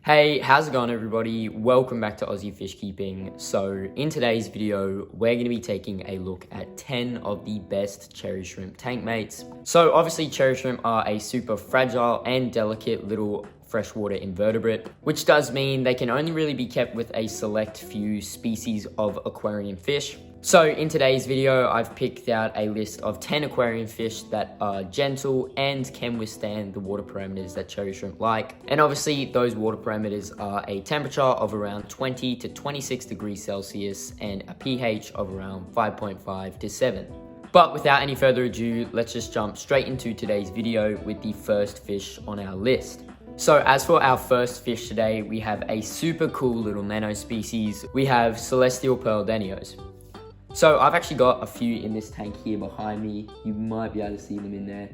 Hey, how's it going everybody? Welcome back to Aussie Fish Keeping. So in today's video, we're going to be taking a look at 10 of the best cherry shrimp tank mates. So obviously cherry shrimp are a super fragile and delicate little freshwater invertebrate, which does mean they can only really be kept with a select few species of aquarium fish. So in today's video, I've picked out a list of 10 aquarium fish that are gentle and can withstand the water parameters that cherry shrimp like. And obviously those water parameters are a temperature of around 20 to 26 degrees Celsius and a pH of around 5.5 to 7. But without any further ado, let's just jump straight into today's video with the first fish on our list. So as for our first fish today, we have a super cool little nano species. We have celestial pearl denios. So I've actually got a few in this tank here behind me. You might be able to see them in there.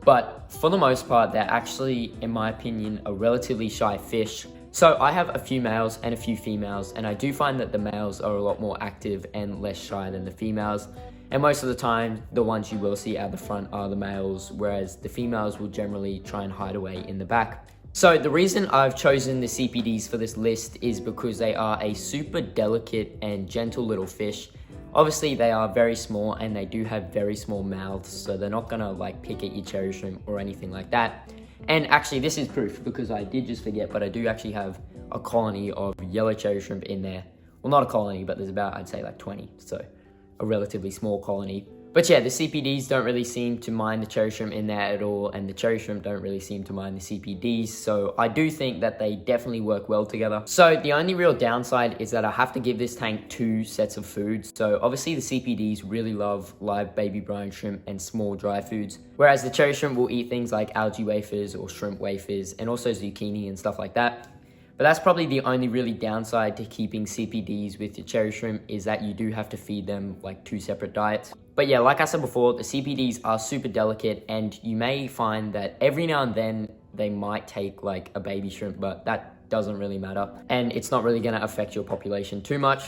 But for the most part, they're actually, in my opinion, a relatively shy fish. So I have a few males and a few females, and I do find that the males are a lot more active and less shy than the females. And most of the time, the ones you will see out the front are the males, whereas the females will generally try and hide away in the back. So the reason I've chosen the CPDs for this list is because they are a super delicate and gentle little fish. Obviously they are very small and they do have very small mouths, so they're not gonna like pick at your cherry shrimp or anything like that. And actually this is proof because I did just forget, but I do actually have a colony of yellow cherry shrimp in there. Well, not a colony, but there's about, I'd say like 20, so a relatively small colony. But yeah, the CPDs don't really seem to mind the cherry shrimp in there at all, and the cherry shrimp don't really seem to mind the CPDs, so I do think that they definitely work well together. So the only real downside is that I have to give this tank 2 sets of food. So obviously the CPDs really love live baby brine shrimp and small dry foods, whereas the cherry shrimp will eat things like algae wafers or shrimp wafers and also zucchini and stuff like that. But that's probably the only really downside to keeping CPDs with your cherry shrimp, is that you do have to feed them like 2 separate diets. But yeah, like I said before, the CPDs are super delicate, and you may find that every now and then they might take like a baby shrimp, but that doesn't really matter. And it's not really gonna affect your population too much.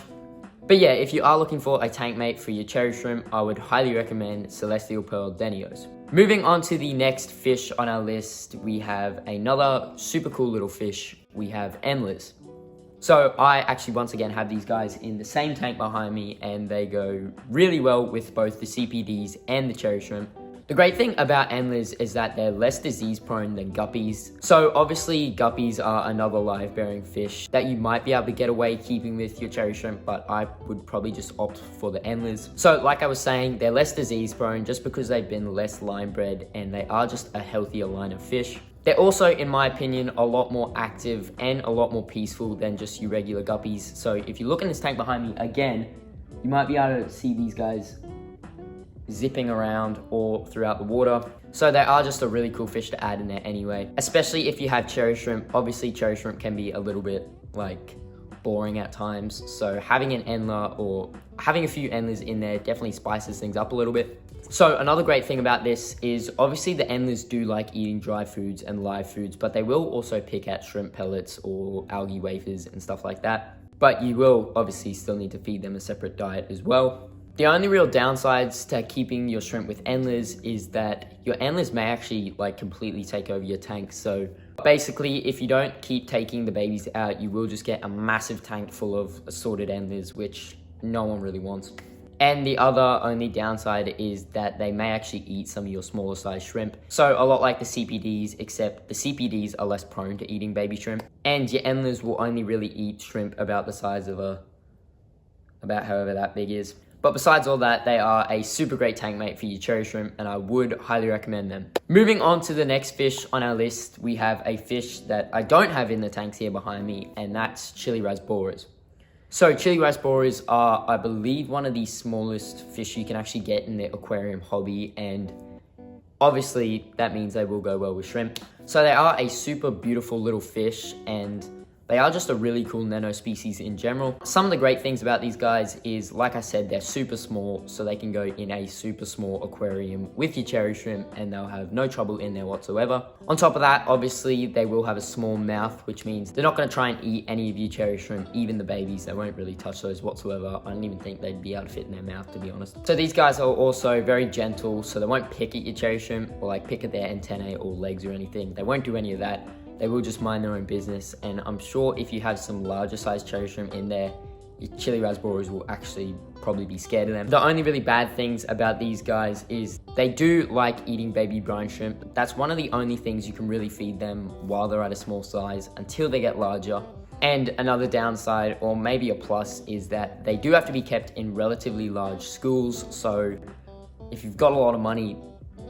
But yeah, if you are looking for a tank mate for your cherry shrimp, I would highly recommend celestial pearl denios. Moving on to the next fish on our list, we have another super cool little fish. We have endless. So I actually once again have these guys in the same tank behind me, and they go really well with both the CPDs and the cherry shrimp. The great thing about endless is that they're less disease prone than guppies. So obviously guppies are another live bearing fish that you might be able to get away keeping with your cherry shrimp, but I would probably just opt for the endless. So like I was saying, they're less disease prone just because they've been less line bred, and they are just a healthier line of fish. They're also, in my opinion, a lot more active and a lot more peaceful than just your regular guppies. So if you look in this tank behind me, again, you might be able to see these guys zipping around all throughout the water. So they are just a really cool fish to add in there anyway, especially if you have cherry shrimp. Obviously cherry shrimp can be a little bit like boring at times, so having an endler or having a few endlers in there definitely spices things up a little bit. So another great thing about this is obviously the endlers do like eating dry foods and live foods, but they will also pick at shrimp pellets or algae wafers and stuff like that. But you will obviously still need to feed them a separate diet as well. The only real downsides to keeping your shrimp with endlers is that your endlers may actually like completely take over your tank. So basically, if you don't keep taking the babies out, you will just get a massive tank full of assorted endlers, which no one really wants. And the other only downside is that they may actually eat some of your smaller size shrimp. So a lot like the CPDs, except the CPDs are less prone to eating baby shrimp. And your endlers will only really eat shrimp about the size of about however that big is. But besides all that, they are a super great tank mate for your cherry shrimp, and I would highly recommend them. Moving on to the next fish on our list, we have a fish that I don't have in the tanks here behind me, and that's chili rasboras. So chili rasboras are, I believe, one of the smallest fish you can actually get in the aquarium hobby, and obviously that means they will go well with shrimp. So they are a super beautiful little fish, and they are just a really cool nano species in general. Some of the great things about these guys is, like I said, they're super small, so they can go in a super small aquarium with your cherry shrimp and they'll have no trouble in there whatsoever. On top of that, obviously, they will have a small mouth, which means they're not gonna try and eat any of your cherry shrimp, even the babies. They won't really touch those whatsoever. I don't even think they'd be able to fit in their mouth, to be honest. So these guys are also very gentle, so they won't pick at your cherry shrimp or like pick at their antennae or legs or anything. They won't do any of that. they will just mind their own business. And I'm sure if you have some larger sized cherry shrimp in there, your chili rasboras will actually probably be scared of them. The only really bad things about these guys is they do like eating baby brine shrimp. That's one of the only things you can really feed them while they're at a small size until they get larger. And another downside, or maybe a plus, is that they do have to be kept in relatively large schools. So if you've got a lot of money,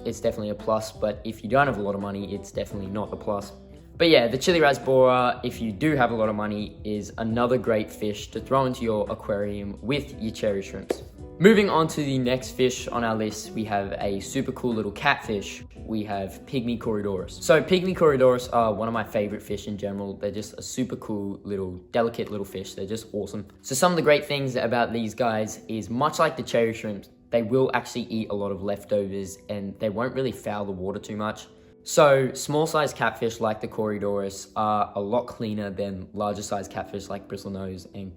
it's definitely a plus, but if you don't have a lot of money, it's definitely not a plus. But yeah, the chili rasbora, if you do have a lot of money, is another great fish to throw into your aquarium with your cherry shrimps. Moving on to the next fish on our list, we have a super cool little catfish. We have Pygmy Coridors. So Pygmy Coridors are one of my favorite fish in general. They're just a super cool little, delicate little fish. They're just awesome. So some of the great things about these guys is, much like the cherry shrimps, they will actually eat a lot of leftovers and they won't really foul the water too much. So small sized catfish like the Coridorus are a lot cleaner than larger sized catfish like Bristlenose and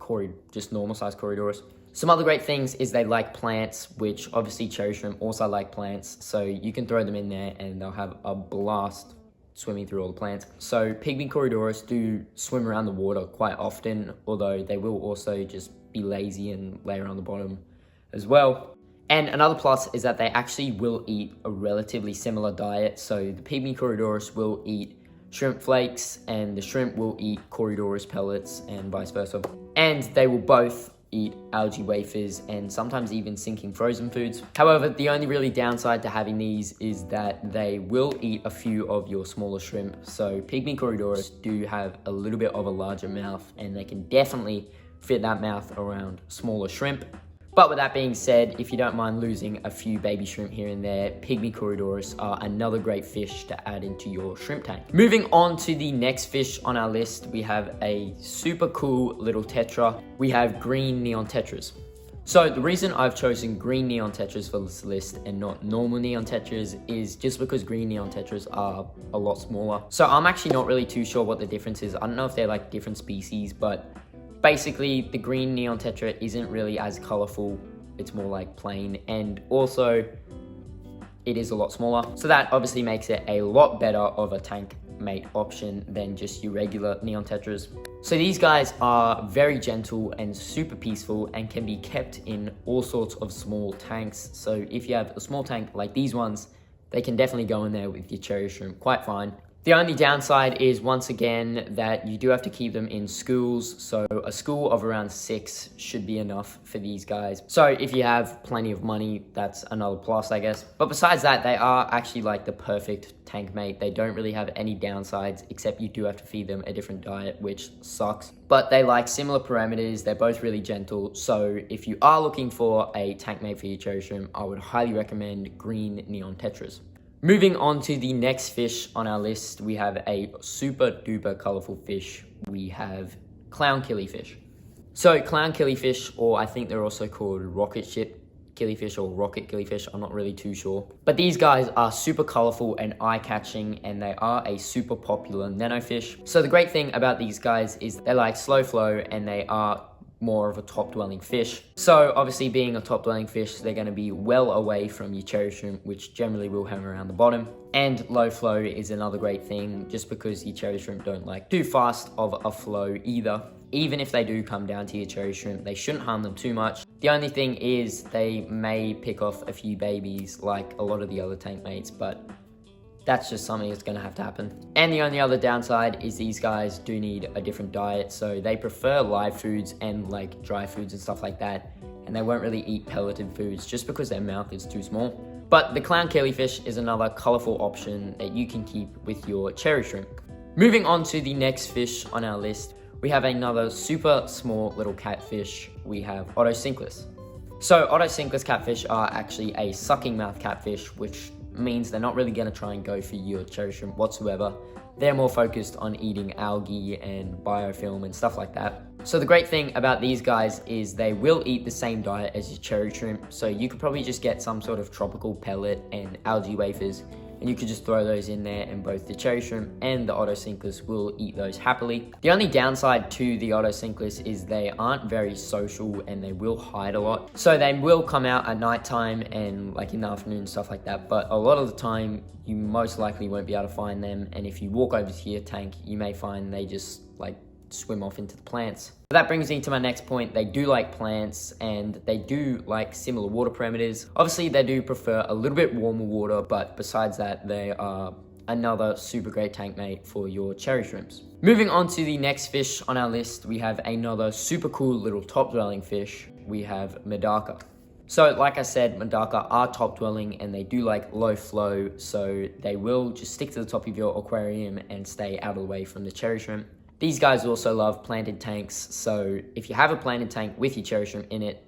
just normal sized Coridorus. Some other great things is they like plants, which obviously cherry shrimp also like plants. So you can throw them in there and they'll have a blast swimming through all the plants. So Pygmy Coridorus do swim around the water quite often, although they will also just be lazy and lay around the bottom as well. And another plus is that they actually will eat a relatively similar diet. So the Pygmy Coridorus will eat shrimp flakes and the shrimp will eat Coridorus pellets and vice versa. And they will both eat algae wafers and sometimes even sinking frozen foods. However, the only really downside to having these is that they will eat a few of your smaller shrimp. So Pygmy Coridorus do have a little bit of a larger mouth and they can definitely fit that mouth around smaller shrimp. But with that being said, if you don't mind losing a few baby shrimp here and there, Pygmy Coridorus are another great fish to add into your shrimp tank. Moving on to the next fish on our list, we have a super cool little Tetra. We have green neon Tetras. So the reason I've chosen green neon Tetras for this list and not normal neon Tetras is just because green neon Tetras are a lot smaller. So I'm actually not really too sure what the difference is. I don't know if they're like different species, but basically, the green neon Tetra isn't really as colorful. It's more like plain, and also it is a lot smaller. So that obviously makes it a lot better of a tank mate option than just your regular neon Tetras. So these guys are very gentle and super peaceful and can be kept in all sorts of small tanks. So if you have a small tank like these ones, they can definitely go in there with your cherry shrimp quite fine. The only downside is, once again, that you do have to keep them in schools. So a school of around 6 should be enough for these guys. So if you have plenty of money, that's another plus, I guess. But besides that, they are actually like the perfect tank mate. They don't really have any downsides, except you do have to feed them a different diet, which sucks. But they like similar parameters. They're both really gentle. So if you are looking for a tank mate for your cherry shrimp, I would highly recommend green neon Tetras. Moving on to the next fish on our list, we have a super duper colorful fish. We have clown killifish. So clown killifish, or I think they're also called rocket ship killifish or rocket killifish, I'm not really too sure. But these guys are super colorful and eye-catching, and they are a super popular nano fish. So the great thing about these guys is they like slow flow and they are more of a top-dwelling fish. So obviously, being a top-dwelling fish, they're going to be well away from your cherry shrimp, which generally will hang around the bottom. And low flow is another great thing, just because your cherry shrimp don't like too fast of a flow either. Even if they do come down to your cherry shrimp, they shouldn't harm them too much. The only thing is they may pick off a few babies like a lot of the other tank mates, but that's just something that's going to have to happen. And the only other downside is these guys do need a different diet. So they prefer live foods and like dry foods and stuff like that. And they won't really eat pelleted foods just because their mouth is too small. But the clown killifish is another colorful option that you can keep with your cherry shrimp. Moving on to the next fish on our list, we have another super small little catfish. We have Otos Sinkless. So Otos Sinkless catfish are actually a sucking mouth catfish, which means they're not really going to try and go for your cherry shrimp whatsoever. They're more focused on eating algae and biofilm and stuff like that. So the great thing about these guys is they will eat the same diet as your cherry shrimp. So you could probably just get some sort of tropical pellet and algae wafers and you could just throw those in there, and both the cherry shrimp and the Otos Sinkless will eat those happily. The only downside to the Otos Sinkless is they aren't very social and they will hide a lot. So they will come out at nighttime and like in the afternoon, stuff like that, but a lot of the time you most likely won't be able to find them, and if you walk over to your tank, you may find they just like swim off into the plants. That brings me to my next point. They do like plants and they do like similar water parameters. Obviously they do prefer a little bit warmer water, but besides that, they are another super great tank mate for your cherry shrimps. Moving on to the next fish on our list, we have another super cool little top dwelling fish. We have Madaka. So like I said, Madaka are top dwelling and they do like low flow, so they will just stick to the top of your aquarium and stay out of the way from the cherry shrimp. These guys also love planted tanks, so if you have a planted tank with your cherry shrimp in it,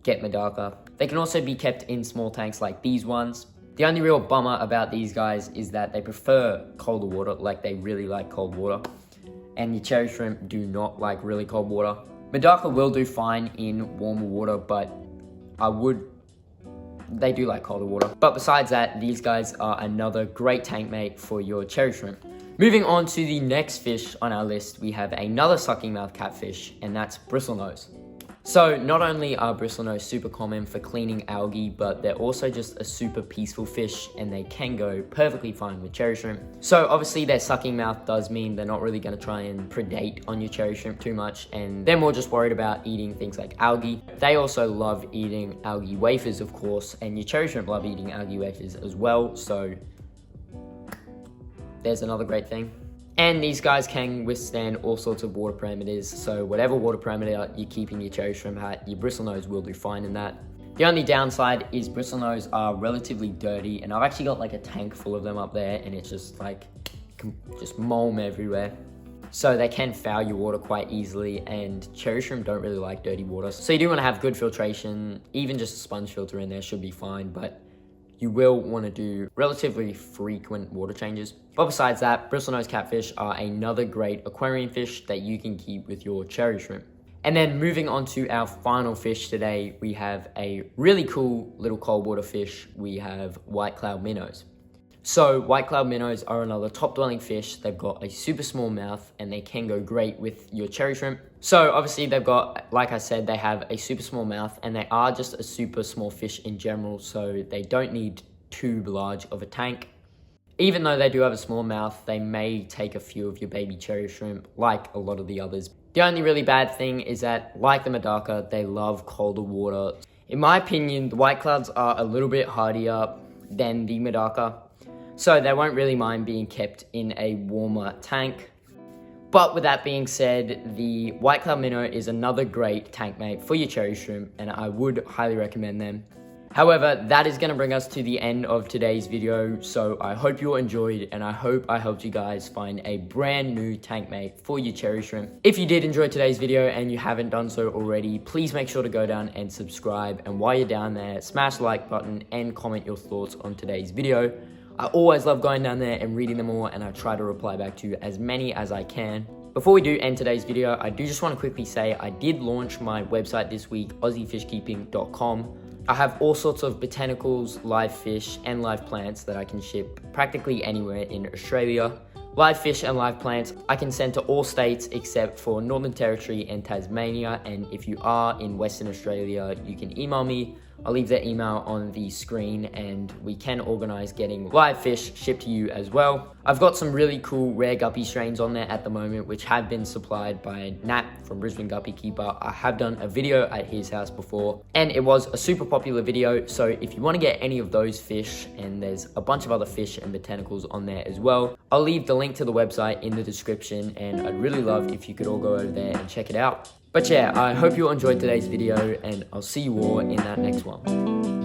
get Madaka. They can also be kept in small tanks like these ones. The only real bummer about these guys is that they prefer colder water, like they really like cold water, and your cherry shrimp do not like really cold water. Madaka will do fine in warmer water, but they do like colder water. But besides that, these guys are another great tank mate for your cherry shrimp. Moving on to the next fish on our list, we have another sucking mouth catfish, and that's Bristlenose. So not only are Bristlenose super common for cleaning algae, but they're also just a super peaceful fish, and they can go perfectly fine with cherry shrimp. So obviously their sucking mouth does mean they're not really going to try and predate on your cherry shrimp too much, and they're more just worried about eating things like algae. They also love eating algae wafers, of course, and your cherry shrimp love eating algae wafers as well, so there's another great thing. And these guys can withstand all sorts of water parameters, so whatever water parameter you're keeping your cherry shrimp at, your Bristlenose will do fine in that. The only downside is Bristlenose are relatively dirty, and I've actually got like a tank full of them up there, and it's just like, just mulm everywhere. So they can foul your water quite easily, and cherry shrimp don't really like dirty water. So you do want to have good filtration. Even just a sponge filter in there should be fine, but you will want to do relatively frequent water changes. But besides that, Bristlenose catfish are another great aquarium fish that you can keep with your cherry shrimp. And then moving on to our final fish today, we have a really cool little cold water fish. We have white cloud minnows. So white cloud minnows are another top dwelling fish. They've got a super small mouth and they can go great with your cherry shrimp. So obviously they've got, like I said, they have a super small mouth, and they are just a super small fish in general, so they don't need too large of a tank. Even though they do have a small mouth, they may take a few of your baby cherry shrimp, like a lot of the others. The only really bad thing is that, like the Madaka, they love colder water. In my opinion, the white clouds are a little bit hardier than the Madaka, so they won't really mind being kept in a warmer tank. But with that being said, the white cloud minnow is another great tank mate for your cherry shrimp, and I would highly recommend them. However, that is going to bring us to the end of today's video, so I hope you all enjoyed, and I hope I helped you guys find a brand new tank mate for your cherry shrimp. If you did enjoy today's video and you haven't done so already, please make sure to go down and subscribe, and while you're down there, smash the like button and comment your thoughts on today's video. I always love going down there and reading them all, and I try to reply back to as many as I can. Before we do end today's video, I do just want to quickly say I did launch my website this week, aussiefishkeeping.com. I have all sorts of botanicals, live fish, and live plants that I can ship practically anywhere in Australia. Live fish and live plants I can send to all states except for Northern Territory and Tasmania, and if you are in Western Australia, you can email me. I'll leave the email on the screen, and we can organize getting live fish shipped to you as well. I've got some really cool rare guppy strains on there at the moment, which have been supplied by Nat from Brisbane Guppy Keeper. I have done a video at his house before, and it was a super popular video. So if you want to get any of those fish, and there's a bunch of other fish and botanicals on there as well, I'll leave the link to the website in the description, and I'd really love if you could all go over there and check it out. But yeah, I hope you all enjoyed today's video, and I'll see you all in that next one.